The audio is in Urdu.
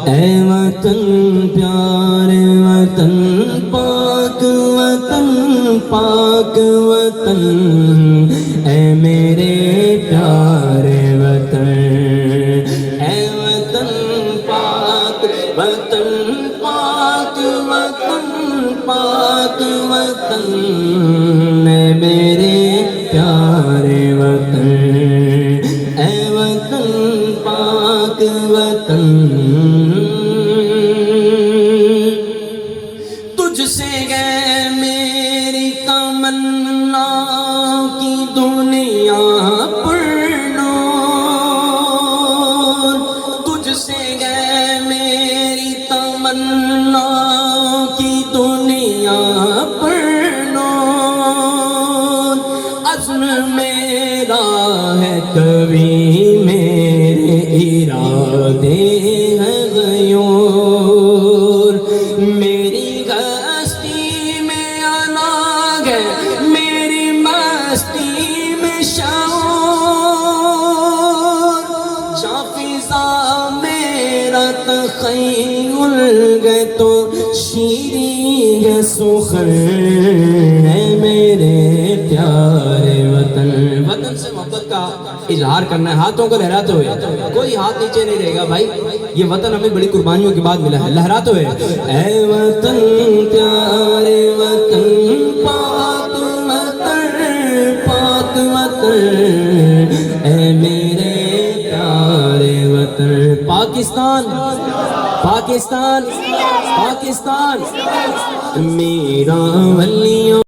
اے وطن پیارے وطن پاک وطن پاک وطن اے میرے پیارے وطن اے وطن پاک وطن پاک وطن پاک وطن اے میرے پیارے وطن اے وطن پاک وطن تجھ سے گئے میری تمنا کی دنیا پر نور تجھ سے گئے میری تمنا کی دنیا پر نور عزم میرا ہے کبھی میرے ارادے ہیں غیور میری ہستی میں الگ ہے میری مستی میں شعور جاں فضا میرا تخیل گئے تو شیریں ہے سخن ہے میرے پیارے وطن وطن سے محبت کا اظہار کرنا ہے ہاتھوں کو لہراتے ہوئے کوئی ہاتھ نیچے نہیں رہے گا بھائی یہ وطن ہمیں بڑی قربانیوں کے بعد ملا ہے لہراتے ہوئے اے وطن پیارے وطن پاک وطن پاک وطن اے میرے پیارے وطن پاکستان پاکستان پاکستان میرا ولیوں